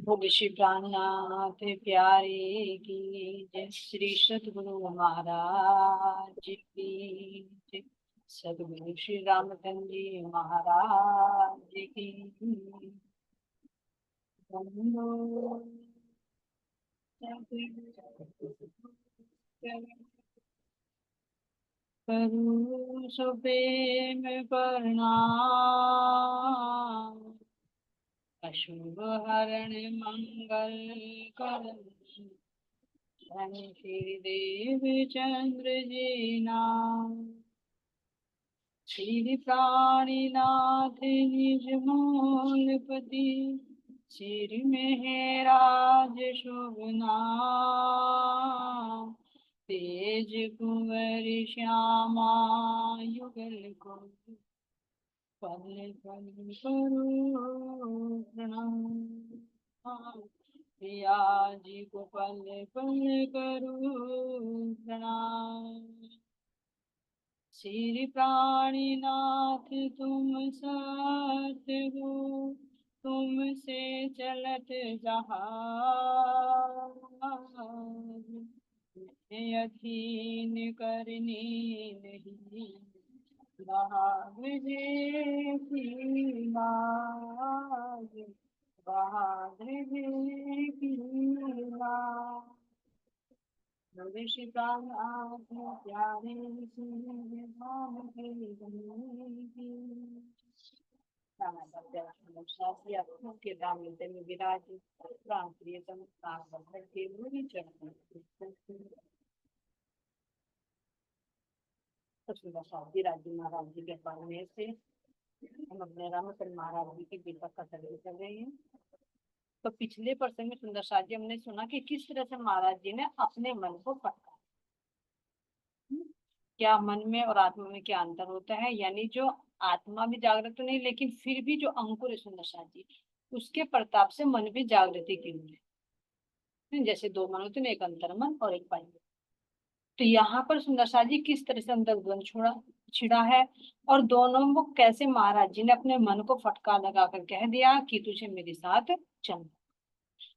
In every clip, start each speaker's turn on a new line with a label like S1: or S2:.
S1: बोले श्री प्राणनाथ प्यारे की जय। श्री सतगुरु महाराज की जय। सतगुरु श्री रामचंद्र जी महाराज की करूँ सो प्रेम प्रणाम, अशुभ हरण मंगल करण, धन श्री देव चंद्र जी नाम। श्री प्राणीनाथ निज मूलपति, सिर में है राज शुभ नाम। तेज कुंवर श्यामा युगल को, पल पल करो प्रणाम। पिया जी को पल पल करो प्रणाम। श्री प्राणीनाथ तुम सत्य हो, तुमसे चलत जहाज। मैं अधीन करनी नहीं, बहादुर की लाज, बहादुर की लाज। बोले श्री प्राणनाथ प्यारे की धाम के की। शास्त्री आत्मा के दामिते में विराज, प्राण प्रियतम प्राण बंधन के मुनि चरण। शास्त्री राजी महाराज जी के पढ़ने से हम अपने रामचंद्र महाराज जी की गीता का सर्वे कर रहे हैं। तो पिछले प्रसंग में सुंदर साथ जी हमने सुना कि किस तरह से महाराज जी ने अपने मन को पढ़ा। क्या मन में और आत्मा में क्या अंतर होता है, यानी जो आत्मा भी जागृत तो नहीं, लेकिन फिर भी जो अंकुर है सुंदर साथ जी, उसके प्रताप से मन भी जागृति की हुई है। जैसे दो मन होते हैं, एक अंतर मन और एक बाह्य। तो यहाँ पर सुंदर साथ जी किस तरह से अंदर द्वंद छिड़ा है, और दोनों को कैसे महाराज जी ने अपने मन को फटका लगाकर कह दिया कि तुझे मेरे साथ चल,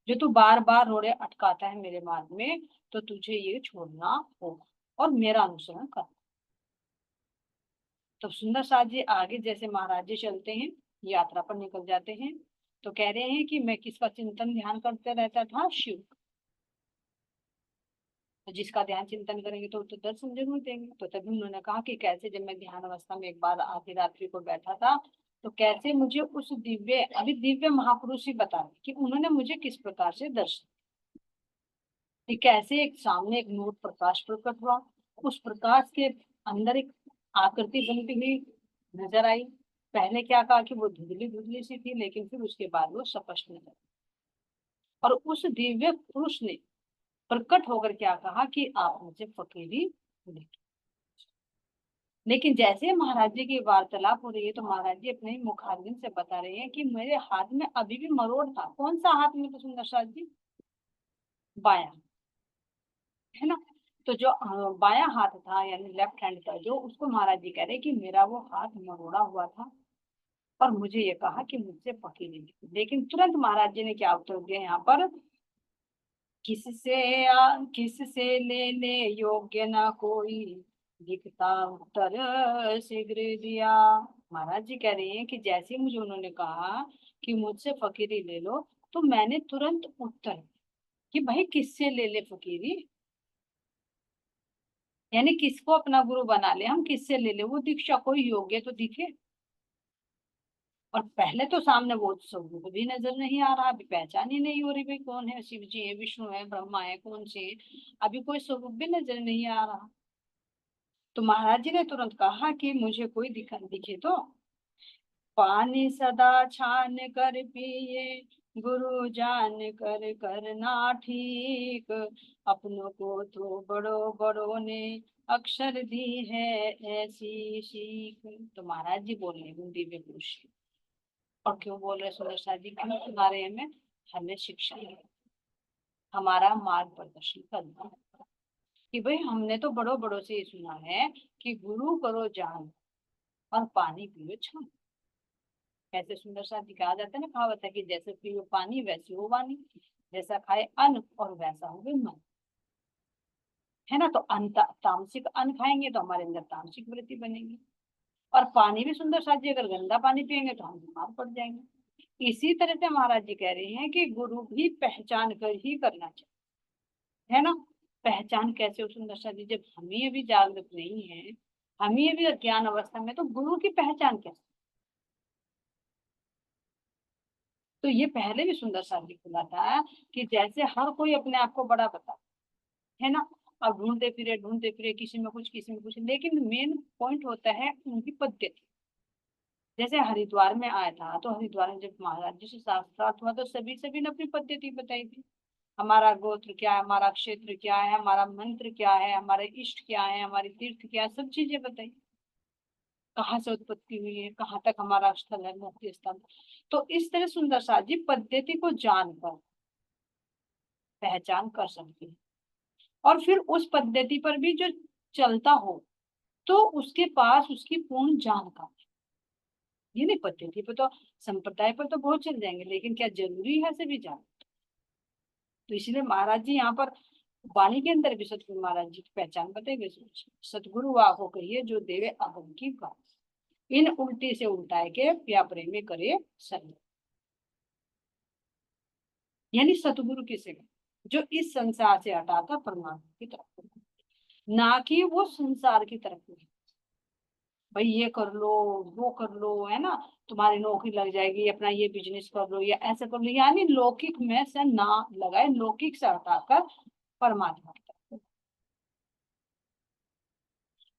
S1: जो तू बार बार रोड़े अटकाता है मेरे मार्ग में, तो तुझे ये छोड़ना होगा और मेरा अनुसरण कर। तो सुंदर साथ जी आगे जैसे महाराज जी चलते हैं, यात्रा पर निकल जाते हैं, तो कह रहे हैं कि मैं किसका चिंतन ध्यान करते रहता था, शिव। तो जिसका ध्यान चिंतन करेंगे तो दर्शन जरूर देंगे। तो तभी उन्होंने कहा कि कैसे जब मैं ध्यान अवस्था में एक बार आधी रात्रि को बैठा था, तो कैसे मुझे उस दिव्य, अभी दिव्य महापुरुष ही बता रहे कि उन्होंने मुझे किस प्रकार से दर्शन, कि कैसे एक सामने एक नूर प्रकाश प्रकट हुआ, उस प्रकाश के अंदर एक आकृति बनती हुई नजर आई। पहले क्या कहा कि वो धुंधली धुंधली सी थी, लेकिन फिर उसके बाद वो स्पष्ट नजर आई। और उस दिव्य पुरुष ने प्रकट होकर क्या कहा कि आप मुझे फकीरी देखिए। लेकिन जैसे महाराज जी की वार्तालाप हो रही है, तो महाराज जी अपने ही मुखारबिंद से बता रहे हैं कि मेरे हाथ में अभी भी मरोड़ था। कौन सा हाथ में? तो सुंदर साथ जी बाया, है ना। तो जो बाया हाथ था, यानी लेफ्ट हैंड था, जो उसको महाराज जी कह रहे कि मेरा वो हाथ मरोड़ा हुआ था, और मुझे ये कहा कि मुझसे फकीरी नहीं। लेकिन तुरंत महाराज जी ने क्या उत्तर दिया यहाँ पर, किससे किससे लेने योग्य ना कोई, दिखता उत्तर शीघ्र दिया। महाराज जी कह रहे हैं कि जैसे मुझे उन्होंने कहा कि मुझसे फकीरी ले लो, तो मैंने तुरंत उत्तर कि भाई किससे ले ले फकीरी, यानी किसको अपना गुरु बना ले हम, किससे ले ले वो दीक्षा, कोई योग्य तो दिखे। और पहले तो सामने वो स्वरूप भी नजर नहीं आ रहा, अभी पहचान ही नहीं हो रही भाई कौन है, शिव जी है, विष्णु है, ब्रह्मा है, कौन से है, अभी कोई स्वरूप भी नजर नहीं आ रहा। तो महाराज जी ने तुरंत कहा कि मुझे कोई दिखे तो। पानी सदा छान कर पिए, गुरु जान कर करना ठीक, अपनों को तो बड़ों बड़ों ने अक्षर दी है ऐसी सीख। तो महाराज जी बोल रहे हैं दिव्य पुरुष, और क्यों बोल रहे सुंदर साथ जी, क्यों सुना रहे हैं हमें? हमें शिक्षा है, हमारा मार्गदर्शन करना, कि भाई हमने तो बड़ों बड़ों से ये सुना है कि गुरु करो जान और पानी पियो छान। कैसे सुंदर सा दिखाया जाता है ना, कहावत है कि जैसे पियो पानी वैसे हो वाणी, जैसा खाए अन्न और वैसा हो मन, है ना। तो तामसिक अन्न खाएंगे तो हमारे अंदर तामसिक वृत्ति बनेगी, और पानी भी सुंदर सा जी अगर गंदा पानी पियेंगे तो हम बीमार पड़ जाएंगे। इसी तरह से महाराज जी कह रहे हैं कि गुरु भी पहचान कर ही करना चाहिए, है ना। पहचान कैसे हो सुंदर सा जी, जब हम ही अभी जागृत नहीं है, हम ही अभी अज्ञान अवस्था में, तो गुरु की पहचान कैसे। तो ये पहले भी सुंदर सा जी खुला था कि जैसे हर कोई अपने आप को बड़ा बता, है ना। अब ढूंढते फिरे किसी में कुछ किसी में कुछ, लेकिन मेन पॉइंट होता है उनकी पद्धति। जैसे हरिद्वार में आया था, तो हरिद्वार में जब महाराज जी से साक्षात हुआ तो सभी ने अपनी पद्धति बताई थी। हमारा गोत्र क्या है, हमारा क्षेत्र क्या है, हमारा मंत्र क्या है, हमारे इष्ट क्या है, हमारी तीर्थ क्या है, सब चीजें बताई। कहाँ से उत्पत्ति हुई है, कहाँ तक हमारा स्थल है, मुक्ति स्थल। तो इस तरह सुंदर सा जी पद्धति को जानकर पहचान कर सकते हैं, और फिर उस पद्धति पर भी जो चलता हो तो उसके पास उसकी पूर्ण जानकारी। ये नहीं पद्धति पर तो, संप्रदाय पर तो बहुत चल जाएंगे, लेकिन क्या जरूरी है सभी जान। तो इसलिए महाराज जी यहाँ पर वाणी के अंदर भी सतगुरु महाराज जी की पहचान बताई गई। सतगुरु आको कहिए जो देवे अगम की बात, इन उल्टी से उल्टाए के व्यापारे में करे सर्व। यानी सतगुरु किसे, जो इस संसार से हटाकर परमात्मा की तरफ, ना कि वो संसार की तरफ नहीं। भाई ये कर लो, वो कर लो, है ना, तुम्हारी नौकरी लग जाएगी, अपना ये बिजनेस कर लो या ऐसा कर लो, यानी लौकिक में से ना लगाए, लौकिक से हटाकर परमात्मा की तरफ।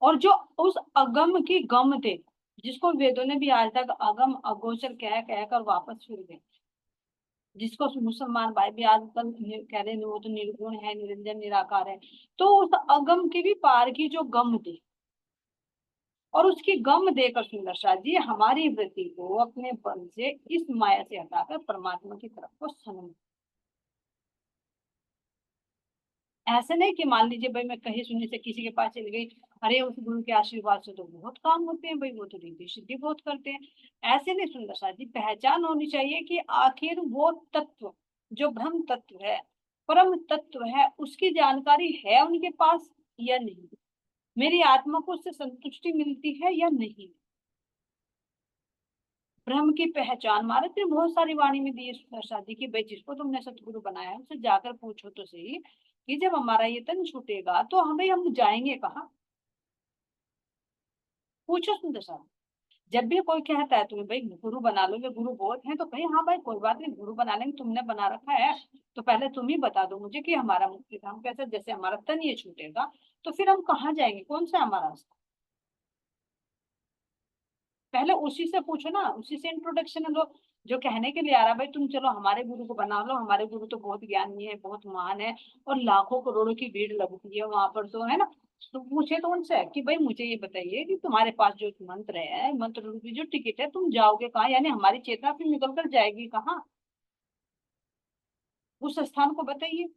S1: और जो उस अगम की गम थे, जिसको वेदों ने भी आज तक अगम अगोचर कहकर वापस फिर गए, जिसको मुसलमान भाई भी आजकल कह रहे हैं वो तो निर्गुण है, निरंजन निराकार है। तो उस अगम की भी पार की जो गम थी, और उसकी गम देकर सुंदर शाह जी हमारी वृत्ति को अपने बल से इस माया से हटाकर परमात्मा की तरफ को सन्मुख। ऐसे नहीं कि मान लीजिए भाई मैं कहीं सुनने से किसी के पास चली गई, अरे उस गुरु के आशीर्वाद से तो बहुत काम होते हैं भाई, वो तो रिद्धि सिद्धि बहुत करते हैं। ऐसे नहीं सुंदर शाह जी, पहचान होनी चाहिए कि आखिर वो तत्व जो ब्रह्म तत्व है, परम तत्व है, उसकी जानकारी है उनके पास या नहीं, मेरी आत्मा को उससे संतुष्टि मिलती है या नहीं। ब्रह्म की पहचान महाराज ने बहुत सारी वाणी में दी है शादी की, भाई जिसको तुमने सतगुरु बनाया है उनसे जाकर पूछो तो सही कि जब हमारा ये तन छूटेगा तो हम जाएंगे कहाँ। पूछो सुंदर साहब। जब भी कोई कहता है तुम्हें भाई गुरु बना लो, ये गुरु बहुत है, तो कहीं हाँ भाई कोई बात नहीं, गुरु बना लेंगे, तुमने बना रखा है तो पहले तुम ही बता दो मुझे कि हमारा मुक्ति धाम कैसे, जैसे हमारा तन ये छूटेगा तो फिर हम कहाँ जाएंगे, कौन सा हमारा रास्ता। पहले उसी से पूछो ना, उसी से इंट्रोडक्शन लो। जो कहने के लिए आ रहा है भाई तुम चलो हमारे गुरु को बना लो, हमारे गुरु तो बहुत ज्ञानी है, बहुत महान है, और लाखों करोड़ों की भीड़ लगती है वहां पर, तो है ना। तो पूछे तो उनसे कि भाई मुझे ये बताइए कि तुम्हारे पास जो मंत्र है, मंत्र रूपी जो टिकट है, तुम जाओगे कहाँ, यानी हमारी चेतना फिर निकल कर जाएगी कहाँ, उस स्थान को बताइए।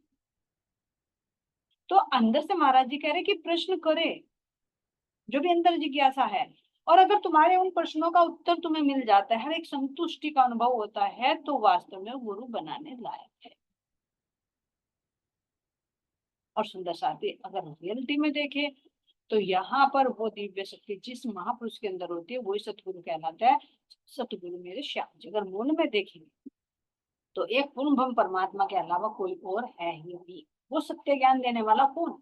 S1: तो अंदर से महाराज जी कह रहे कि प्रश्न करे, जो भी अंदर जिज्ञासा है। और अगर तुम्हारे उन प्रश्नों का उत्तर तुम्हें मिल जाता है, हर एक संतुष्टि का अनुभव होता है, तो वास्तव में गुरु बनाने लायक है। और सुंदर साथी अगर रियलिटी में देखे तो यहाँ पर वो दिव्य शक्ति जिस महापुरुष के अंदर होती है वही सतगुरु कहलाता है। सतगुरु मेरे श्याम जी, अगर मूल में देखेंगे तो एक पूर्ण ब्रह्म परमात्मा के अलावा कोई और है ही नहीं। वो सत्य ज्ञान देने वाला कौन,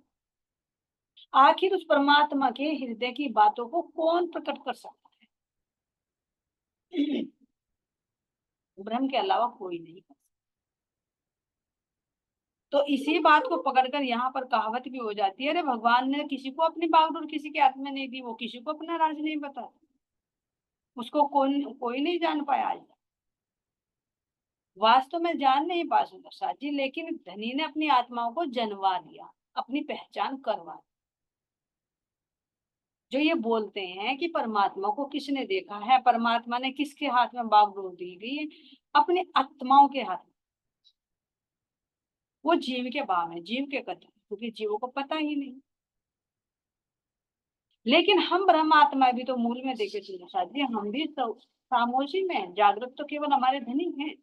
S1: आखिर उस परमात्मा के हृदय की बातों को कौन प्रकट कर सकता है। ब्रह्म के अलावा कोई नहीं। तो इसी बात को पकड़कर यहाँ पर कहावत भी हो जाती है, अरे भगवान ने किसी को अपनी बागडोर किसी के हाथ में नहीं दी, वो किसी को अपना राज नहीं बता, उसको कौन कोई नहीं जान पाया आज। वास्तव में जान नहीं पा सुंदर साजी, लेकिन धनी ने अपनी आत्माओं को जनवा दिया, अपनी पहचान करवा दी। जो ये बोलते हैं कि परमात्मा को किसने देखा है, परमात्मा ने किसके हाथ में बागडोर दी गई है, अपनी आत्माओं के हाथ में। वो जीव के भाव है, जीव के कथन, क्योंकि जीवों को पता ही नहीं। लेकिन हम ब्रह्मात्मा भी तो मूल में देखे सुंदर साजी, हम भी खामोशी में, जागृत तो केवल हमारे धनी हैं।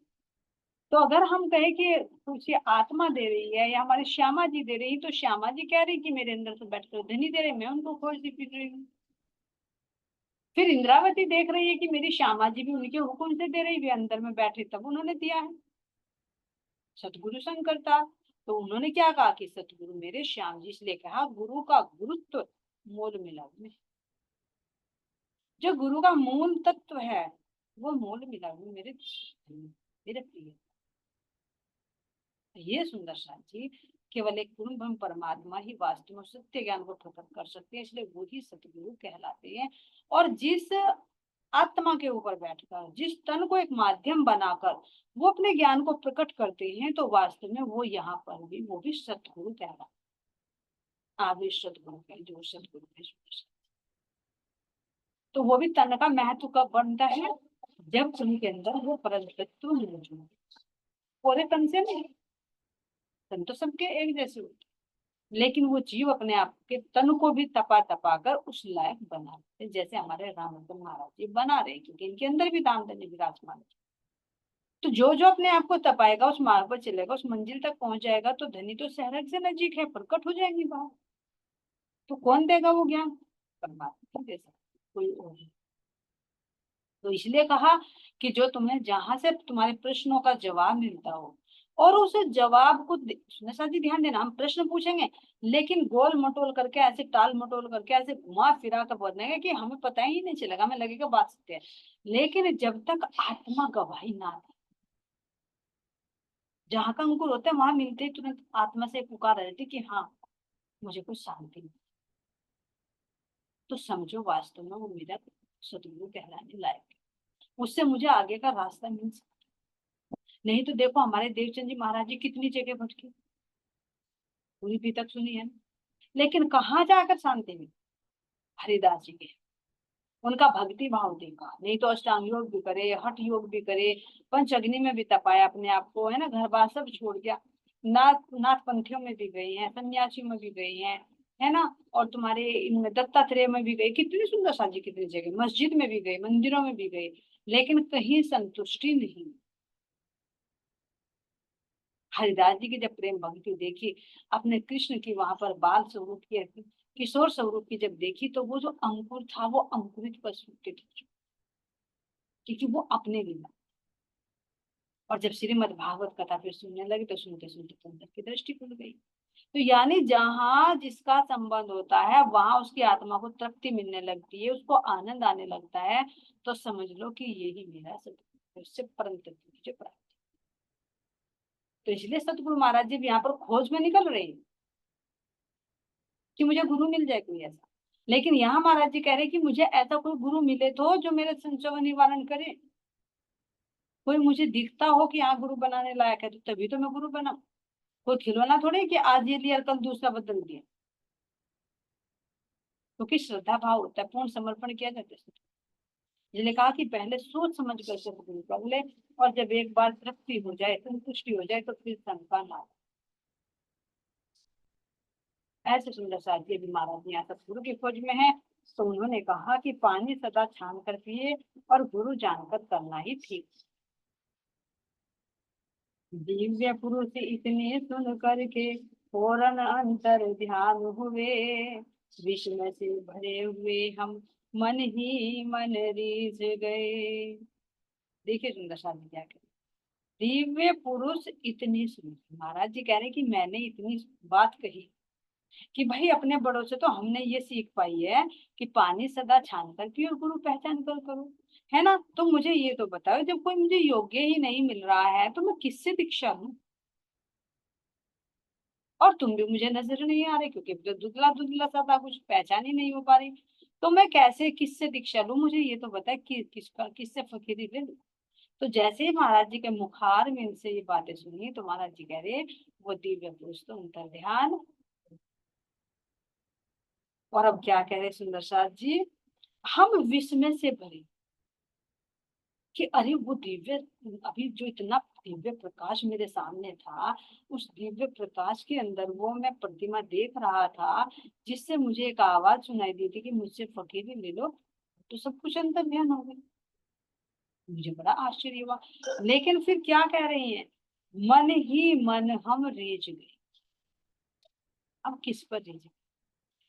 S1: तो अगर हम कहें कि तुझे आत्मा दे रही है या हमारी श्यामा जी दे रही है, तो श्यामा जी कह रही कि मेरे अंदर से बैठ कर धनी दे रहे, मैं उनको खोजती फिर रही हूँ। फिर इंद्रावती देख रही है कि मेरी श्यामा जी भी उनके हुक्म से दे रही, वे अंदर में बैठे तब उन्होंने दिया है। सतगुरु शंकर था, तो उन्होंने क्या कहा कि सतगुरु मेरे श्याम जी, इसलिए कहा गुरु का गुरुत्व मोल मिलाप में। जो गुरु का मूल तत्व है वो मोल मिलाप में मेरे मेरे प्रिय। ये सुंदर साथ जी, केवल एक पूर्ण ब्रह्म परमात्मा ही वास्तव में सत्य ज्ञान को प्रकट कर सकते हैं, इसलिए वो ही सतगुरु कहलाते हैं। और जिस आत्मा के ऊपर बैठकर, जिस तन को एक माध्यम बनाकर वो अपने ज्ञान को प्रकट करते हैं, तो वास्तव में वो यहाँ पर भी वो भी सतगुरु कहलाते हैं। आगे सतगुरु है, जो सतगुरु है। तो वो भी तन का महत्व कब बनता है, जब उनके अंदर वो परम तत्व मौजूद है। पूरे तन से नहीं, तन तो सबके एक जैसे होते, लेकिन वो जीव अपने आप के तन को भी तपा तपा कर उस लायक बना रहे, जैसे हमारे रामचंद्र महाराज जी बना रहे, क्योंकि इनके अंदर भी दान धन्य विराजमान है। तो जो जो अपने आप को तपाएगा, उस मार्ग पर चलेगा, उस मंजिल तक पहुंच जाएगा, तो धनी तो सहरग से नजीक है, प्रकट हो जाएंगी बाहर। तो कौन देगा वो ज्ञान, परमात्मा दे सकता, कोई और नहीं। तो इसलिए कहा कि जो तुम्हें जहां से तुम्हारे प्रश्नों का जवाब मिलता हो, और उस जवाब को सुना जी, ध्यान देना, हम प्रश्न पूछेंगे लेकिन गोल मटोल करके, ऐसे टाल मटोल करके, ऐसे घुमा फिरा कर बोलेंगे कि हमें पता ही नहीं चलेगा, हमें लगेगा बात सत्य है। लेकिन जब तक आत्मा गवाही ना दे, जहां का अंकुर होता है वहां मिलते ही तुरंत आत्मा से पुकार आ जाती कि हाँ मुझे कुछ शांति मिली, तो समझो वास्तव में वो मेरा सतगुरु कहलाने लायक है, उससे मुझे आगे का रास्ता मिल सकता। नहीं तो देखो हमारे देवचंद जी महाराज जी कितनी जगह भटके, पूरी भी तक सुनी है, लेकिन कहाँ जाकर शांति मिली, हरिदास जी के, उनका भक्ति भाव देखा। नहीं तो अष्टांग योग भी करे, हठ योग भी करे, पंच अग्नि में भी तपाया अपने आप को, है ना, घर बार सब छोड़ दिया, नाथ नाथ पंथियों में भी गई हैं, सन्यासी में भी गई हैं, है ना, और तुम्हारे इनमें दत्तात्रेय में भी गई, कितनी सुंदर साजी, कितनी जगह, मस्जिद में भी गई, मंदिरों में भी गई, लेकिन कहीं संतुष्टि नहीं। हरिदास जी की जब प्रेम भक्ति देखी, अपने कृष्ण की वहां पर बाल स्वरूप की, किशोर स्वरूप की जब देखी, तो वो जो अंकुर था वो अंकुरित पर सूखित हो चुका, क्योंकि वो अपने लिए। और जब श्रीमद् भागवत कथा फिर सुनने लगे, तो सुनते सुनते अंदर की दृष्टि खुल गई। तो यानी जहां जिसका संबंध होता है वहां उसकी आत्मा को तृप्ति मिलने लगती है, उसको आनंद आने लगता है, तो समझ लो कि यही मेरा सतगुरु, इससे परम तत्व की जो प्राप्ति। तो इसलिए सतगुरु महाराज जी भी यहाँ पर खोज में निकल रहे हैं कि मुझे गुरु मिल जाए कोई ऐसा। लेकिन यहाँ महाराज जी कह रहे हैं कि मुझे ऐसा कोई गुरु मिले तो जो मेरे संशय का निवारण करे, कोई मुझे दिखता हो कि हाँ गुरु बनाने लायक है, तो तभी तो मैं गुरु बना। कोई खिलौना थोड़े कि आज ये लिया कल दूसरा बदल दिया। क्योंकि श्रद्धा भाव होता है, पूर्ण समर्पण किया जाता है। इसलिए कहा कि पहले सोच समझ कर सतगुरु कर ले, और जब एक बार तृप्ति हो जाए, संतुष्टि हो जाए, तो फिर शंका ना। ऐसे सुंदर साथी भी महाराज यहाँ सतगुरु की खोज में है। तो उन्होंने कहा कि पानी सदा छान कर पिए और गुरु जानकर करना ही ठीक। दिव्य पुरुष इतने सुन करके फौरन अंतर ध्यान हुए, विषय से भरे हुए हम मन ही मन रीझ गए। देखिए सुंदर शादी क्या कह, दिव्य पुरुष इतनी सुन, महाराज जी कह रहे हैं कि मैंने इतनी बात कही कि भाई अपने बड़ों से तो हमने ये सीख पाई है कि पानी सदा छान कर पियो और गुरु पहचान कर करो, है ना। तो मुझे ये तो बताओ, जब कोई मुझे योग्य ही नहीं मिल रहा है तो मैं किससे दीक्षा लूं, और तुम भी मुझे नजर नहीं आ रहे, क्योंकि तो दुधला दुधला सा था, कुछ पहचान ही नहीं हो पा रही, तो मैं कैसे किससे दीक्षा लूं, मुझे ये तो बता कि किसका किससे फकीरी ले लूं। तो जैसे ही महाराज जी के मुखार में इनसे ये बातें सुनी, तो महाराज जी कह रहे वो दिव्य पुरुष तो उनका ध्यान। और अब क्या कह रहे सुंदर साथ जी, हम विस्मय से भरे कि अरे वो दिव्य, अभी जो इतना दिव्य प्रकाश मेरे सामने था, उस दिव्य प्रकाश के अंदर वो मैं प्रतिमा देख रहा था, जिससे मुझे एक आवाज सुनाई दी थी कि मुझसे फकीरी ले लो, तो सब कुछ अंतर ध्यान हो गया। मुझे बड़ा आश्चर्य हुआ। लेकिन फिर क्या कह रही हैं, मन ही मन हम रीझ गए। अब किस पर रीझ गए?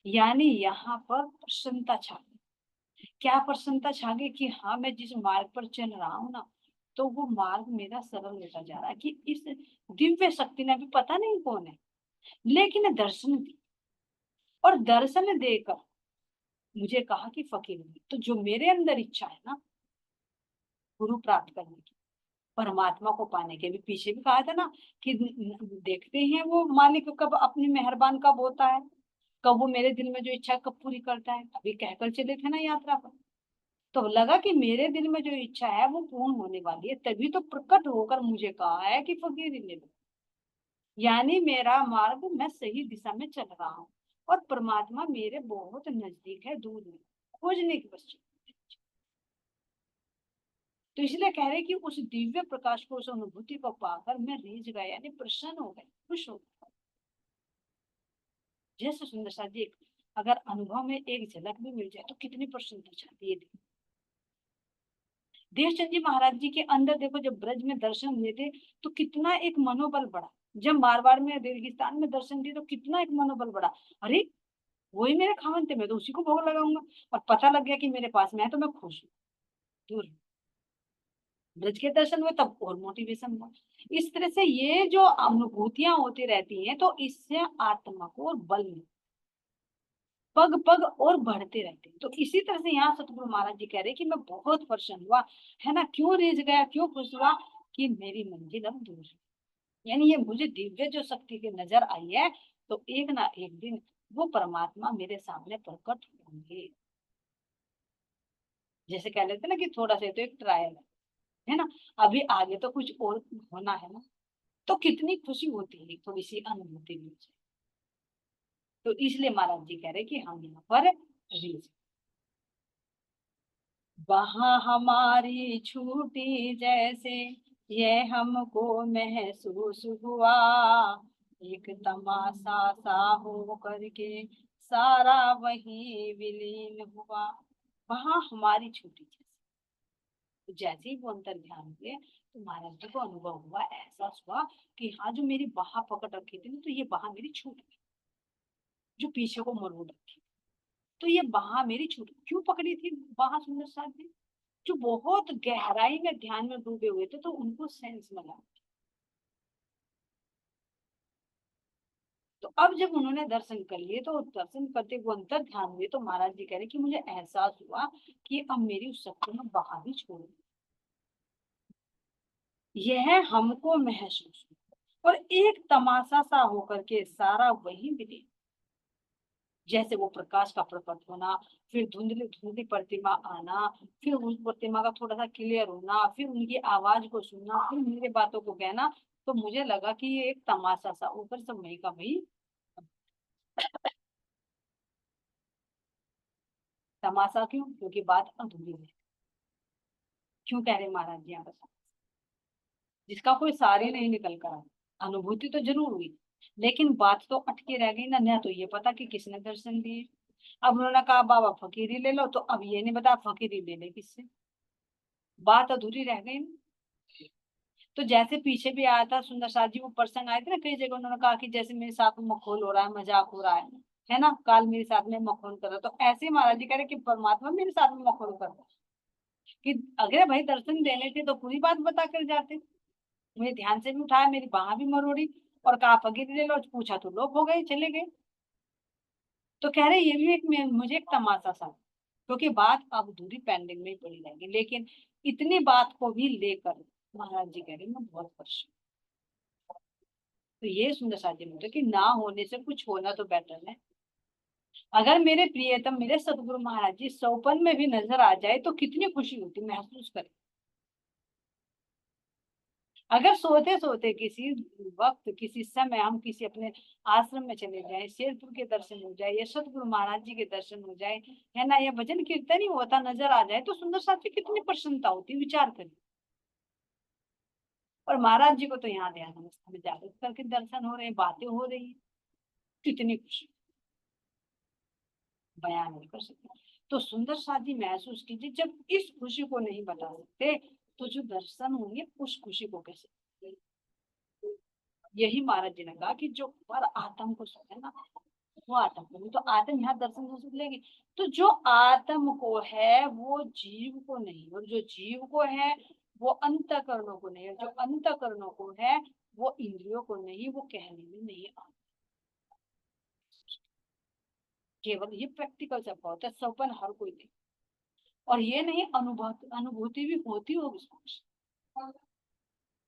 S1: यानी यहाँ पर प्रसन्नता छा गई। क्या प्रसन्नता छा गई कि हाँ, मैं जिस मार्ग पर चल रहा हूँ ना, तो वो मार्ग मेरा सरल होता जा रहा है, कि इस दिव्य शक्ति ने, अभी पता नहीं कौन है, लेकिन दर्शन दी। और दर्शन देकर मुझे कहा कि फकीर बनो। तो जो मेरे अंदर इच्छा है ना, गुरु प्राप्त करने की, परमात्मा को पाने के, भी पीछे भी कहा था ना कि देखते हैं वो मालिक कब अपनी मेहरबान कब होता है, कब वो मेरे दिल में जो इच्छा है कब पूरी करता है। अभी कहकर चले थे ना यात्रा पर, तो लगा कि मेरे दिल में जो इच्छा है वो पूर्ण होने वाली है, तभी तो प्रकट होकर मुझे कहा है कि फकीरी ले लो। यानी मेरा मार्ग, मैं सही दिशा में चल रहा हूँ, और परमात्मा मेरे बहुत नजदीक है, दूर नहीं, खोजने की बस। तो इसलिए कह रहे कि उस दिव्य प्रकाश को, उस अनुभूति को पाकर मैं रीझ गया, यानी प्रसन्न हो गए, खुश हो गए। जैसे सुंदर सा जी, अगर अनुभव में एक झलक भी मिल जाए तो कितनी प्रसन्नता चाहती है। देवचंद जी महाराज जी के अंदर देखो, जब ब्रज में दर्शन दिए थे तो कितना एक मनोबल बढ़ा। जब मारवाड़ में, रेगिस्तान में दर्शन दिए तो कितना एक मनोबल बढ़ा। अरे, वही मेरे खावन थे, मैं तो उसी को भोग लगाऊंगा। और पता लग गया कि मेरे पास में है तो मैं खुश हूँ। दूर ब्रज के दर्शन हुए तब और मोटिवेशन हुआ। इस तरह से ये जो अनुभूतियां होती रहती हैं, तो इससे आत्मा को और बल मिलता, पग पग और बढ़ते रहते हैं। तो इसी तरह से यहाँ सतगुरु महाराज जी कह रहे हैं कि मैं बहुत प्रसन्न हुआ, है ना, क्यों रिझ गया, क्यों खुश हुआ, कि मेरी मंजिल अब दूर है। यानी ये मुझे दिव्य जो शक्ति की नजर आई है, तो एक ना एक दिन वो परमात्मा मेरे सामने प्रकट होंगे। जैसे कह लेते ना कि थोड़ा सा तो एक ट्रायल है ना, अभी आगे तो कुछ और होना है ना, तो कितनी खुशी होती है थोड़ी सी अनुभूति मिल जाए। तो इसलिए महाराज जी कह रहे कि हम यहाँ पर रीझ, वहां हमारी छूटी जैसे ये हमको महसूस हुआ, एक तमाशा सा हो करके सारा वही विलीन हुआ। वहां हमारी छूटी जैसे, तो जैसे ही वो अंतर ध्यान हुए तो महाराज जी को अनुभव हुआ, एहसास हुआ कि हाँ, जो मेरी बाह पकड़ रखी थी ना, तो ये बाह मेरी छूट गई, जो पीछे को मरोड़ रखी, तो ये बाह मेरी छूट गई। क्यों पकड़ी थी बाह सुंदर साथ ने, जो बहुत गहराई में ध्यान में डूबे हुए थे, तो उनको सेंस मिला। तो अब जब उन्होंने दर्शन कर लिए, तो दर्शन करते हुए अंतर ध्यान हुए, तो महाराज जी कह रहे कि मुझे एहसास हुआ कि अब मेरी उस शक्ति में बाहर ही छोड़ दी। यह हमको महसूस हुआ, और एक तमाशा सा होकर के सारा वही मिले। जैसे वो प्रकाश का प्रकट होना, फिर धुंधली धुंधली प्रतिमा आना, फिर उस प्रतिमा का थोड़ा सा क्लियर होना, फिर उनकी आवाज को सुनना, फिर मेरी बातों को कहना, तो मुझे लगा कि ये एक तमाशा सा, ऊपर सब वही का वही। तमाशा क्यों? क्योंकि बात अधूरी है। क्यों कह रहे महाराज जी यहाँ पर, जिसका कोई सार ही नहीं निकल कर आया। अनुभूति तो जरूर हुई, लेकिन बात तो अटकी रह गई ना, न तो ये पता कि किसने दर्शन दिए। अब उन्होंने कहा बाबा फकीरी ले लो, तो अब ये नहीं बता फकीरी ले ले किससे, बात अधूरी रह गई ना। तो जैसे पीछे भी आया था सुंदर साथ जी, वो प्रसंग आए थे ना कई जगह, उन्होंने कहा कि जैसे मेरे साथ में मखौल हो रहा है, मजाक हो रहा है ना, काल मेरे साथ में मखौल कर रहा है। तो ऐसे ही महाराज जी कह रहे कि परमात्मा मेरे साथ में मखौल कर रहा है, कि अगर भाई दर्शन देने थे तो पूरी बात बता कर जाते। मुझे ध्यान से भी उठाया, मेरी बाह भी मरोड़ी, और कहा फकीर ले लो, पूछा तो लोग हो गए, चले गए। तो कह रहे ये भी एक मुझे एक तमाशा सा, क्योंकि बात अब दूरी पेंडिंग में ही पड़ी रहेगी, लेकिन इतनी बात को भी लेकर महाराज जी कह रहे मैं बहुत परेशान। तो ये सुंदर साध्य मुझे कि ना होने से कुछ होना तो बेटर है। अगर मेरे प्रियतम मेरे सतगुरु महाराज जी सौपन में भी नजर आ जाए तो कितनी खुशी होती, महसूस करे। अगर सोते सोते किसी वक्त, किसी समय हम किसी अपने आश्रम में चले जाएं, शेरपुर के दर्शन हो जाए, या सतगुरु महाराज जी के दर्शन हो जाए, है ना, या भजन कीर्तन ही होता नजर आ जाए, तो सुंदर साथी कितनी प्रसन्नता होती, विचार करें। और महाराज जी को तो यहाँ ध्यान अवस्था में जागृत करके दर्शन हो रहे हैं, बातें हो रही है, कितनी खुशी बयान नहीं कर सकते। तो सुंदर साथी महसूस कीजिए, जब इस खुशी को नहीं बता सकते, तो जो दर्शन होंगे उस खुशी को कैसे, यही महाराज जी ने कहा कि जो पर आत्म को सुने ना वो आत्म को नहीं, तो आत्म यहाँ दर्शन से सुख लेगी। तो जो आत्म को है वो जीव को नहीं, और जो जीव को है वो अंतःकरणों को नहीं, और जो अंतःकरणों को है वो इंद्रियों को नहीं, वो कहने में नहीं आता। केवल ये प्रैक्टिकल सब होता है, सपन हर कोई नहीं। और ये नहीं, अनुभूति भी होती होगी उसको।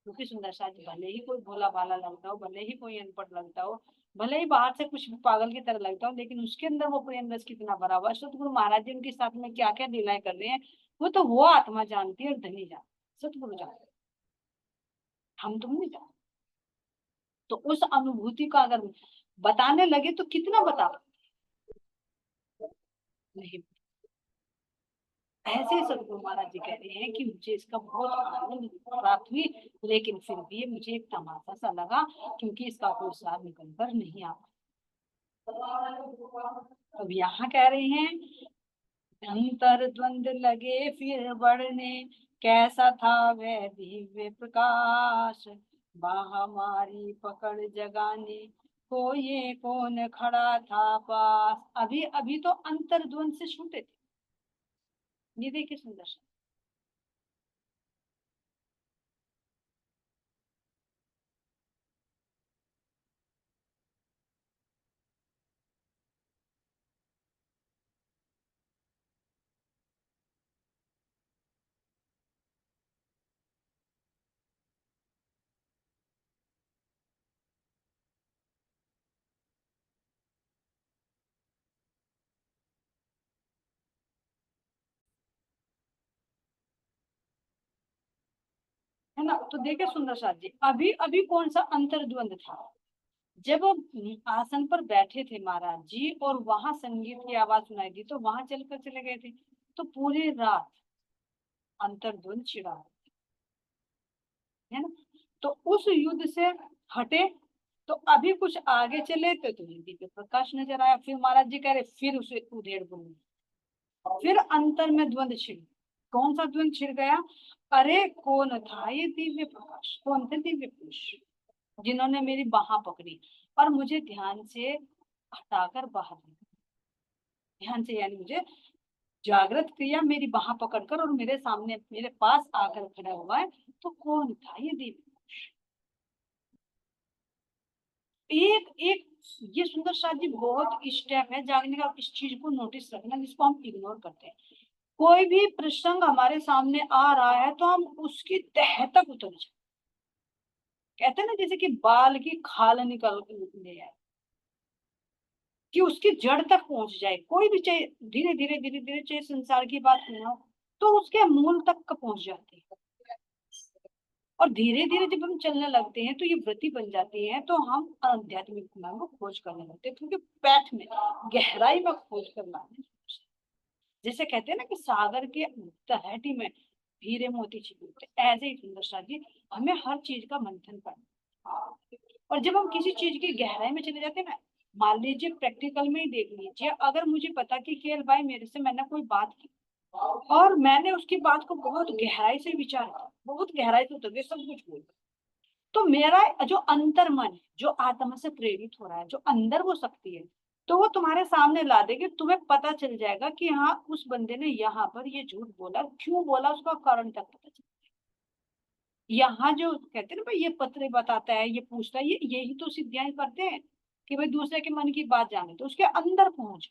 S1: क्योंकि सुंदर सा जी भले ही कोई भोला भाला लगता हो, भले ही कोई अनपढ़ लगता हो, भले ही बाहर से कुछ पागल की तरह लगता हो, लेकिन उसके अंदर वो प्रेम रस कितना भरा हुआ है। सतगुरु महाराज जी उनके साथ में क्या क्या लीलाएं कर रहे हैं, वो आत्मा जानती है और धनी जानती, सतगुरु जानते, हम तुम नहीं जानते। तो उस अनुभूति का अगर बताने लगे तो कितना बता नहीं। ऐसे सतगुरु महाराज जी कह रहे हैं कि मुझे इसका बहुत आनंद प्राप्त हुई, लेकिन फिर भी मुझे एक तमाशा सा लगा, क्योंकि इसका कोई सार निकल कर नहीं आ। अब यहाँ कह रहे हैं अंतर द्वंद लगे फिर बढ़ने, कैसा था वह दिव्य प्रकाश, बाह हमारी पकड़ जगाने, को ये कौन खड़ा था पास। अभी अभी तो अंतर द्वंद से छूटे थे, ये देखिए सुंदर सा। है ना, तो देखे सुंदर सा जी, अभी अभी कौन सा अंतर द्वंद था, जब वो आसन पर बैठे थे महाराज जी और वहां संगीत की आवाज सुनाई दी तो वहां चलकर चले गए थे, तो पूरी रात अंतर्द्वंद छिड़ा, है ना। तो उस युद्ध से हटे, तो अभी कुछ आगे चले तो दिव्य प्रकाश नजर आया, फिर महाराज जी कह रहे फिर उसे उधेड़ बुन, फिर अंतर में द्वंद छिड़, कौन सा द्वंद छिड़ गया, अरे कौन था ये दिव्य प्रकाश, कौन थे दिव्य पुरुष जिन्होंने मेरी बाह पकड़ी और मुझे ध्यान से हटाकर बाहर निकाला। ध्यान से यानी मुझे जागृत किया, मेरी बाह पकड़कर और मेरे सामने मेरे पास आकर खड़ा हुआ है, तो कौन था ये दिव्य। एक एक ये सुंदर शाह जी बहुत स्टेप है जागने का, इस चीज को नोटिस रखना जिसको हम इग्नोर करते हैं। कोई भी प्रसंग हमारे सामने आ रहा है तो हम उसकी तह तक उतर जाए, कहते हैं ना जैसे कि बाल की खाल निकल ले आए, कि उसकी जड़ तक पहुंच जाए, कोई भी चाहे धीरे धीरे धीरे धीरे चाहे संसार की बात सुनो तो उसके मूल तक पहुंच जाते हैं। और धीरे धीरे जब हम चलने लगते हैं तो ये वृत्ति बन जाती है, तो हम आध्यात्मिक ज्ञान को खोज करने लगते हैं, क्योंकि पैठ में गहराई में खोज करना है। जैसे कहते हैं ना कि सागर के तलहटी में हीरे मोती छिपे, ऐसे ही सुंदर सा जी हमें हर चीज का मंथन करना। और जब हम किसी चीज की गहराई में चले जाते हैं ना, मान लीजिए प्रैक्टिकल में ही देख लीजिए, अगर मुझे पता कि केएल भाई मेरे से मैंने कोई बात की और मैंने उसकी बात को बहुत गहराई से विचार किया, बहुत गहराई से उतर गए, सब कुछ बोल, तो मेरा जो अंतर मन है, जो आत्मा से प्रेरित हो रहा है, जो अंदर वो शक्ति है, तो वो तुम्हारे सामने ला देगी, तुम्हें पता चल जाएगा कि हाँ उस बंदे ने यहाँ पर ये झूठ बोला, क्यों बोला, उसका कारण तक पता चल। यहाँ जो कहते हैं ना भाई ये पत्र बताता है, ये पूछता है, ये यही तो सिद्धियां करते हैं कि भाई दूसरे के मन की बात जाने, तो उसके अंदर पहुंच,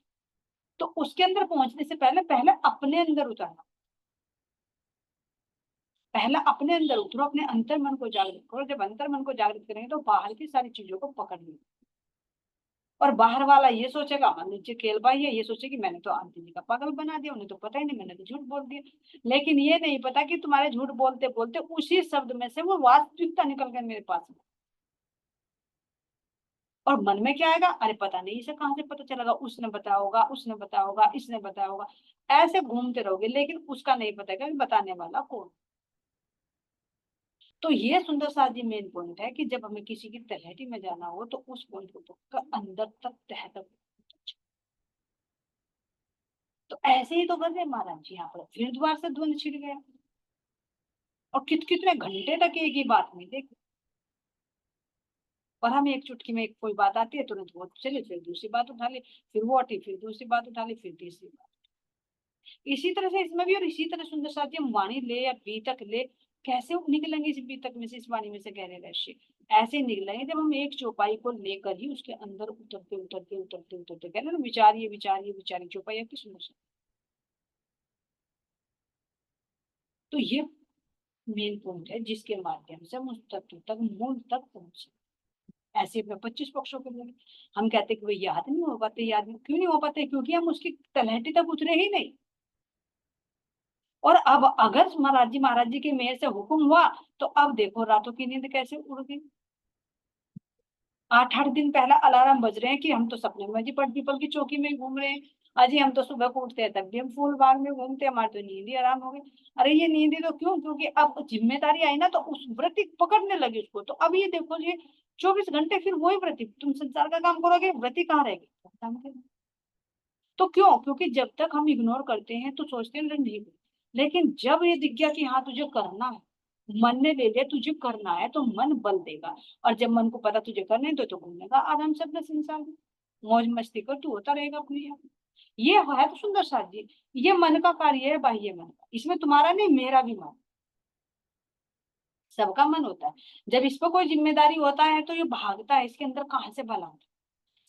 S1: तो उसके अंदर पहुंचने से पहले पहले अपने अंदर उतरना, पहला अपने अंदर उतरो, अपने अंतर मन को जागृत करो, जब अंतर मन को जागृत करेंगे तो बाहर की सारी चीजों को पकड़ लेंगे। और बाहर वाला ये सोचेगा, मान लीजिए केल भाई है, ये सोचे कि मैंने तो आदमी का पागल बना दिया, उन्हें तो पता ही नहीं, मैंने तो झूठ बोल दिया, लेकिन ये नहीं पता कि तुम्हारे झूठ बोलते बोलते उसी शब्द में से वो वास्तविकता निकल कर मेरे पास में। और मन में क्या आएगा, अरे पता नहीं इसे कहाँ से पता चलेगा, उसने बताया होगा, उसने बताया होगा, इसने बताया होगा, ऐसे घूमते रहोगे, लेकिन उसका नहीं पता कि बताने वाला कौन। तो ये सुंदर सा जी मेन पॉइंट है कि जब हमें किसी की तलहटी में जाना हो तो उस पॉइंट को तो अंदर तक तह तक। तो ऐसे ही तो कर रहे महाराज जी, यहाँ पर फिर द्वार से द्वंद छिड़ गया, और कितने घंटे तक एक ही बात नहीं देख। और हम एक चुटकी में कोई बात आती है तुरंत वो चले, फिर दूसरी बात उठा ले, फिर वो हटी, फिर दूसरी बात उठा ले, फिर तीसरी बात। इसी तरह से इसमें भी, और इसी तरह सुंदर साथी हम वाणी ले या बीतक ले, कैसे निकलेंगे इस बीतक में से, इस वाणी में से गहरे रहस्य ऐसे निकलेंगे जब हम एक चौपाई को लेकर ही उसके अंदर उतरते उतरते उतरते उतरते, कहते ना विचारिए विचारिए विचारिए, चौपाई आपकी सुंदर सा। तो ये मेन पॉइंट है जिसके माध्यम से हम उस तत्व तक, मूल तक पहुंचे। ऐसे में 25 पक्षों के लिए हम कहते हैं कि भाई याद नहीं हो पाते, याद नहीं क्यों नहीं हो पाते, क्योंकि हम उसकी तलहटी तक उतरे ही नहीं। और अब अगर महाराज जी के मेहर से हुक्म हुआ, तो अब देखो रातों की नींद कैसे उड़ गई। 8-8 दिन पहला अलार्म बज रहे हैं कि हम तो सपने में जी बड़ पीपल की चौकी में ही घूम रहे हैं। अजी हम तो सुबह को उठते हैं तब भी हम फूल बाग में घूमते हैं, हमारी तो नींद ही आराम हो गई। अरे ये नींद ही तो क्यों, क्योंकि अब जिम्मेदारी आई ना, तो उस व्रती पकड़ने लगी उसको। तो अब ये देखो ये 24 घंटे फिर वही व्रती, तुम संसार का काम करोगे, व्रती कहाँ रहेगी, काम करेगी। तो क्यों, क्योंकि जब तक हम इग्नोर करते हैं तो सोचते हैं नहीं, लेकिन जब ये दिख गया कि हाँ तुझे करना है, मन ने ले लिया तुझे करना है, तो मन बल देगा। और जब मन को पता तुझे करना है तो घूमेगा आराम से अपने संसार में, मौज मस्ती कर तू होता रहेगा अपने यहाँ। ये है तो सुंदर साथ जी, ये मन का कार्य है, बाह्य मन का। इसमें तुम्हारा नहीं, मेरा भी मन, सबका मन होता है। जब इस पर कोई जिम्मेदारी होता है तो ये भागता है, इसके अंदर कहाँ से बल आता है।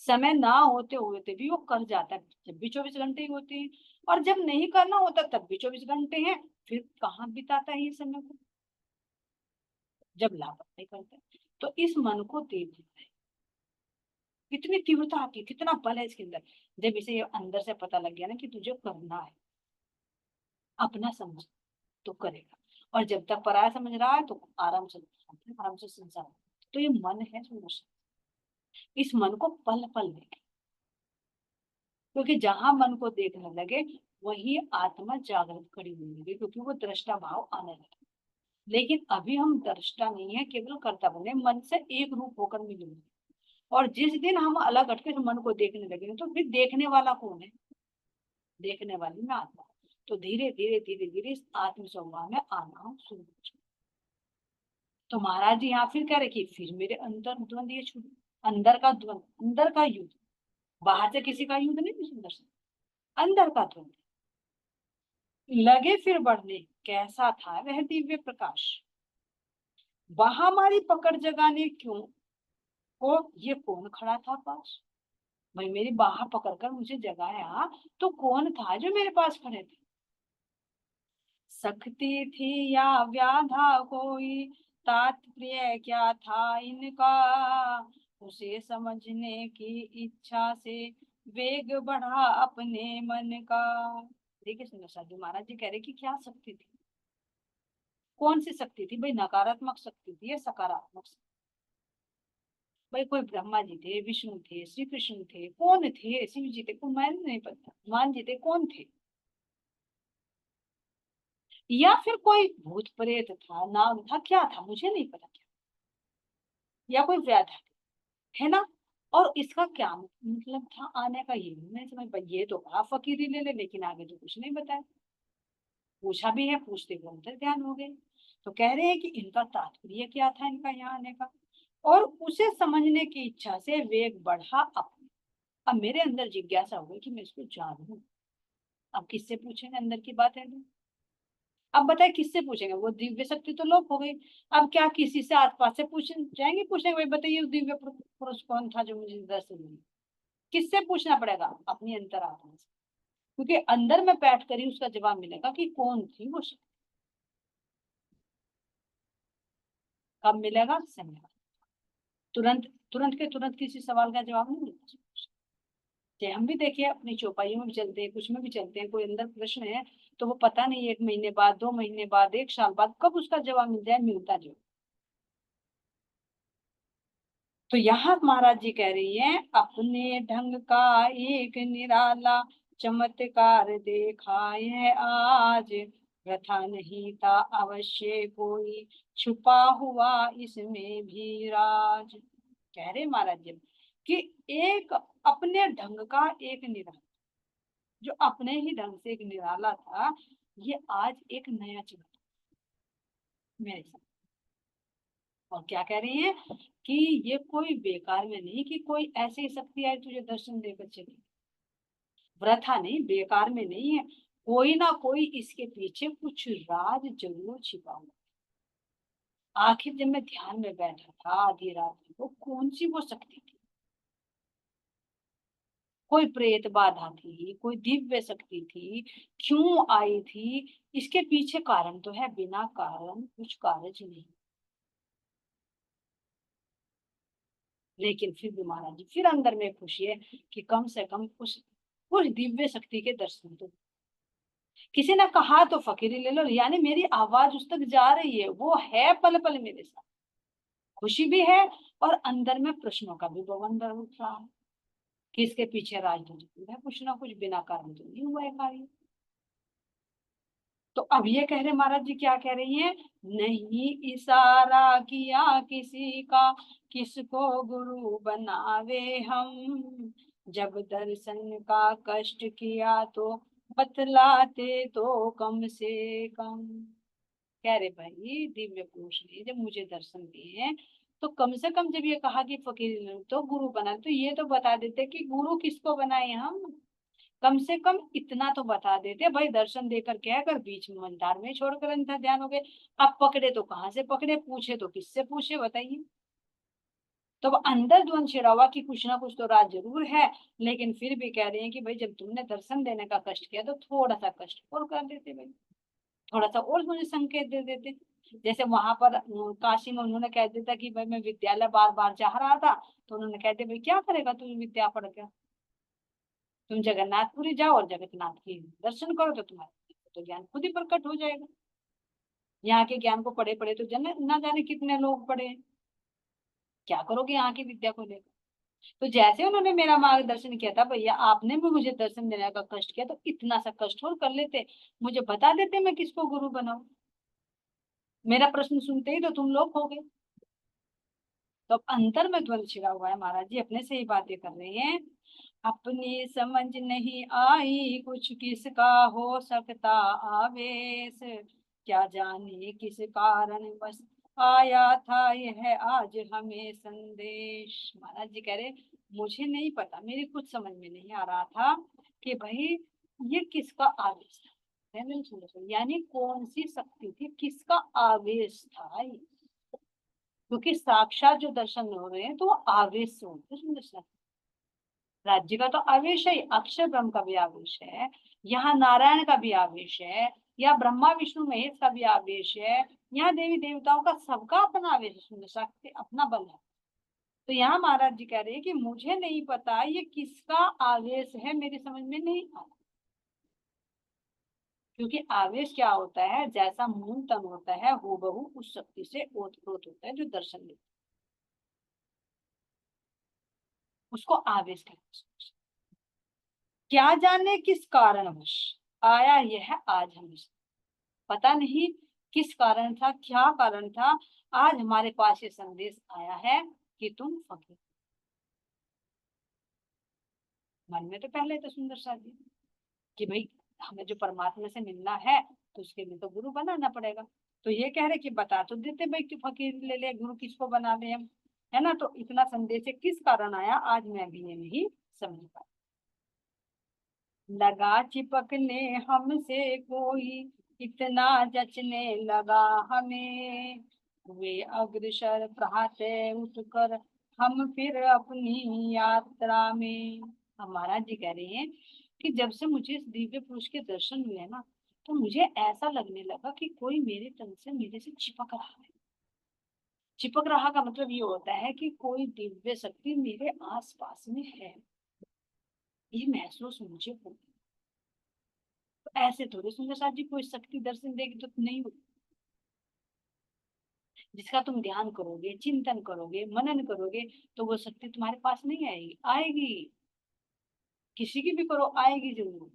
S1: समय ना होते हुए भी वो कर जाता है, जब भी 24 घंटे ही होते हैं। और जब नहीं करना होता तब भी 24 घंटे हैं, फिर कहाँ बिताता है ये समय को, जब लापरवाही करता है। तो इस मन को देख लेता है, कितनी तीव्रता आती है, कितना बल है इसके अंदर। जब इसे ये अंदर से पता लग गया ना कि तुझे करना है, अपना समझ तो करेगा। और जब तक पराया समझ रहा है तो आराम से संसार। तो ये मन है समझ, इस मन को पल पल देखे, क्योंकि जहां मन को देखने लगे वही आत्मा जागृत खड़ी होने लगी, क्योंकि वो दृष्टा भाव आने लगे। लेकिन अभी हम दृष्टा नहीं है, केवल कर्ता बने, मन से एक रूप होकर मिलेंगे। और जिस दिन हम अलग हटके मन को देखने लगे तो फिर देखने वाला कौन है, देखने वाली मैं आत्मा। तो धीरे धीरे धीरे धीरे इस आत्म स्वभाव में आना शुरू हो जाए। तो महाराज जी यहाँ फिर कह रहे कि फिर मेरे अंदर द्वंद ये छूट, अंदर का द्वंद, अंदर का युद्ध, बाहर से किसी का युद्ध नहीं, सुंदर से अंदर का द्वंद लगे फिर बढ़ने। कैसा था वह दिव्य प्रकाश, वहां हमारी पकड़ जगाने क्यों को ये कौन खड़ा था पास। भाई मेरी बाह पकड़कर मुझे जगाया तो कौन था जो मेरे पास खड़े थे। शक्ति थी या व्याधा कोई, तात्पर्य क्या था इनका, उसे समझने की इच्छा से वेग बढ़ा अपने मन का। देखिए सुंदर साधु महाराज जी कह रहे कि क्या शक्ति थी, कौन सी शक्ति थी भाई, नकारात्मक शक्ति थी या सकारात्मक शक्ति। भाई कोई ब्रह्मा जी थे, विष्णु थे, श्री कृष्ण थे, कौन थे, शिव जी थे, को मैंने नहीं पता, हनुमान जी थे, कौन थे। या फिर कोई भूत प्रेत था, नाग था, क्या था मुझे नहीं पता क्या, या कोई व्याधा है ना। और इसका क्या मतलब था आने का, ये नहीं मैं समझ पाई। ये तो कहा फकीरी ले ले, लेकिन आगे तो कुछ नहीं बताया। पूछा भी है, पूछते हुए अंतर ध्यान हो गए। तो कह रहे हैं कि इनका तात्पर्य क्या था इनका यहाँ आने का, और उसे समझने की इच्छा से वेग बढ़ा अपने। अब मेरे अंदर जिज्ञासा हुई कि मैं इसको जानूं। अब किससे पूछेंगे, अंदर की बात है तो। अब बताए किससे पूछेंगे, वो दिव्य शक्ति तो लोप हो गई। अब क्या किसी से आस पास से पूछ जाएंगे, पूछेंगे भाई बताइए दिव्य पुरुष कौन था जो मुझे दर्शन मिली। किससे पूछना पड़ेगा, अपनी अंतरात्मा से, क्योंकि अंदर में बैठ कर ही उसका जवाब मिलेगा कि कौन थी वो शक्ति। कब मिलेगा, समय। तुरंत तुरंत के तुरंत किसी सवाल का जवाब नहीं मिलता। चाहे हम भी देखिए अपनी चौपाइयों में भी चलते हैं, कुछ में भी चलते हैं, कोई अंदर प्रश्न है तो वो पता नहीं 1 महीने बाद, 2 महीने बाद, 1 साल बाद कब उसका जवाब मिल जाए, मिलता जो। तो यहाँ महाराज जी कह रही हैं अपने ढंग का एक निराला चमत्कार देखा है आज, प्रथा नहीं था अवश्य कोई, छुपा हुआ इसमें भी राज। कह रहे महाराज जी कि एक अपने ढंग का एक निराला, जो अपने ही ढंग से एक निराला था, ये आज एक नया चमत्कार। मेरे साथ। और क्या कह रही है कि ये कोई बेकार में नहीं कि कोई ऐसी शक्ति आए तुझे दर्शन देकर चली, वृथा नहीं, बेकार में नहीं है। कोई ना कोई इसके पीछे कुछ राज जरूर छिपा हुआ। आखिर जब मैं ध्यान में बैठा था आधी रात में, वो कौन सी वो शक्ति थी? कोई प्रेत बाधा थी, कोई दिव्य शक्ति थी, क्यों आई थी? इसके पीछे कारण तो है, बिना कारण कुछ कार्य नहीं। लेकिन फिर भी महाराज जी फिर अंदर में खुशी है कि कम से कम उस दिव्य शक्ति के दर्शन तो, किसी ने कहा तो फकीरी ले लो, यानी मेरी आवाज उस तक जा रही है, वो है पल पल मेरे साथ। खुशी भी है और अंदर में प्रश्नों का भी बवंडर उठ रहा है कि इसके पीछे राज तो जरूर है, कुछ ना कुछ, बिना कारण तो नहीं हुआ है कार्य। तो अब ये कह रहे महाराज जी, क्या कह रही हैं? नहीं इशारा किया किसी का, किसको गुरु बनावे हम, जब दर्शन का कष्ट किया तो बतलाते तो कम से कम। कह रहे भाई दिव्य पुरुष ने जब मुझे दर्शन दिए हैं, तो कम से कम जब ये कहा कि फकीर ने तो गुरु बना, तो ये तो बता देते कि गुरु किसको बनाए हम। कम से कम इतना तो बता देते भाई, दर्शन देकर क्या अगर बीच में मंदार में छोड़कर अंतर ध्यान हो गए। अब पकड़े तो कहाँ से पकड़े, पूछे तो किससे पूछे, बताइए। तो अब अंदर द्वंद छिड़ा हुआ कि कुछ ना कुछ तो राज जरूर है। लेकिन फिर भी कह रहे हैं कि भाई जब तुमने दर्शन देने का कष्ट किया तो थोड़ा सा कष्ट और कर देते भाई, थोड़ा सा और मुझे संकेत दे देते। जैसे वहां पर काशी में उन्होंने कह दिया था कि भाई मैं विद्यालय बार बार चाह रहा था, तो उन्होंने कह दिया भाई क्या करेगा तुम विद्या पढ़ के, तुम जगन्नाथपुरी जाओ और जगन्नाथ की दर्शन करो तो तुम्हारा तो ज्ञान खुद ही प्रकट हो जाएगा। यहाँ के ज्ञान को पढ़े पढ़े तो जन ना जाने कितने लोग पढ़े, क्या करोगे यहाँ की विद्या को लेकर। तो जैसे उन्होंने मेरा मार्गदर्शन किया था, भैया आपने भी मुझे दर्शन देने का कष्ट किया, तो इतना सा कष्ट और कर लेते, मुझे बता देते मैं किसको गुरु बनाऊं। मेरा प्रश्न सुनते ही तो तुम लोग हो गए। तो अब अंतर में द्वंद छिड़ा हुआ है, महाराज जी अपने से ही बातें कर रहे हैं। अपनी समझ नहीं आई कुछ, किसका हो सकता आवेश, क्या जाने किस कारण बस आया था यह आज हमें संदेश। महाराज जी कह रहे मुझे नहीं पता, मेरी कुछ समझ में नहीं आ रहा था कि भाई ये किसका आवेश था। मैंने सुना सुना, यानी कौन सी शक्ति थी, किसका आवेश था ये? क्योंकि साक्षात जो दर्शन हो रहे हैं तो वो आवेश से होते हैं दर्शन। राज्य का तो आवेश है, अक्षर ब्रह्म का भी आवेश है, यहाँ नारायण का भी आवेश है, या ब्रह्मा विष्णु महेश का भी आवेश है, यहाँ देवी देवताओं का सबका अपना आवेश है, सुंदर शक्ति अपना बल है। तो यहाँ महाराज जी कह रहे हैं कि मुझे नहीं पता ये किसका आवेश है, मेरी समझ में नहीं आता। क्योंकि आवेश क्या होता है, जैसा मूल तन होता है हूबहू उस शक्ति से ओतप्रोत होता है जो दर्शन देता है, उसको आवेश कहते हैं। क्या जाने किस कारणवश आया यह आज हमें, पता नहीं किस कारण था, क्या कारण था, आज हमारे पास ये संदेश आया है कि तुम फकीर। मन में तो पहले तो सुंदर सा थी कि भाई हमें जो परमात्मा से मिलना है तो उसके लिए तो गुरु बनाना पड़ेगा। तो ये कह रहे कि बता तो देते भाई कि फकीर ले ले, गुरु किसको बना ले हम, है ना। तो इतना संदेश है किस कारण आया, आज मैं भी ये नहीं समझ पा। लगा चिपकने हमसे कोई, इतना जचने लगा हमें, वे अग्रसर प्रातः उठकर हम फिर अपनी यात्रा में। अब महाराज जी कह रहे हैं कि जब से मुझे इस दिव्य पुरुष के दर्शन हुए ना, तो मुझे ऐसा लगने लगा कि कोई मेरे तन से मेरे से चिपक रहा है। चिपक रहा का मतलब ये होता है कि कोई दिव्य शक्ति मेरे आस पास में है, ये महसूस मुझे हो। तो ऐसे थोड़े सुंदर साथ जी कोई शक्ति दर्शन देगी तो नहीं होगी। जिसका तुम ध्यान करोगे, चिंतन करोगे, मनन करोगे, तो वो शक्ति तुम्हारे पास नहीं आएगी, आएगी किसी की भी करो आएगी जरूर।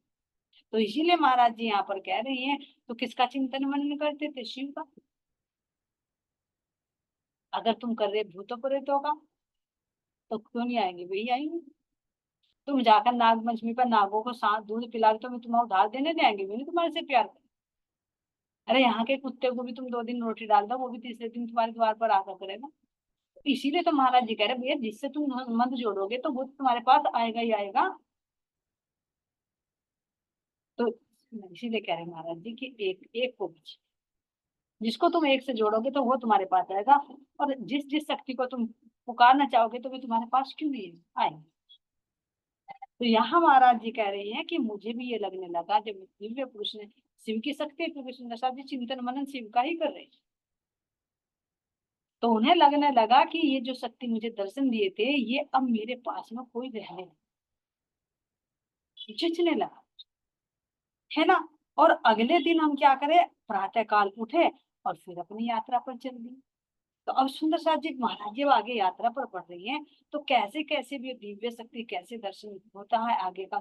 S1: तो इसीलिए महाराज जी यहाँ पर कह रही हैं, तो किसका चिंतन मनन करते थे, शिव का। अगर तुम कर रहे भूतों प्रेतों का तो क्यों नहीं आएंगे, वही आएंगे। तुम जाकर नाग पंचमी पर नागों को साथ दूध पिला के तुम्हें तुम्हारा उधार देने जाएंगे, भी नहीं तुम्हारे से प्यार अरे यहाँ के कुत्ते को भी तुम 2 दिन रोटी डाल दो, वो भी तीसरे दिन तुम्हारे द्वार पर आकर करेगा। इसीलिए तो महाराज जी कह रहे भैया, जिससे तुम मंद जोड़ोगे तो वो तुम्हारे पास आएगा ही आएगा। तो इसीलिए कह रहे हैं महाराज जी कि एक एक को भी, जिसको तुम एक से जोड़ोगे तो वो तुम्हारे पास आएगा, और जिस जिस शक्ति को तुम पुकारना चाहोगे तो वे तुम्हारे पास क्यों नहीं आएगी। तो यहाँ महाराज जी कह रहे हैं कि मुझे भी ये लगने लगा जब दिव्य पुरुष ने शिव की शक्ति, क्योंकि सुंदर साहब जी चिंतन मनन शिव का ही कर रहे हैं, तो उन्हें लगने लगा कि ये जो शक्ति मुझे दर्शन दिए थे ये अब मेरे पास में कोई रहने नहीं, खिंचने लगा, है ना। और अगले दिन हम क्या करें, प्रातः काल उठे और फिर अपनी यात्रा पर चल दी। तो अब सुंदर साहब जी महाराज जी अब आगे यात्रा पर पड़ रही हैं, तो कैसे कैसे भी दिव्य शक्ति कैसे दर्शन होता है आगे का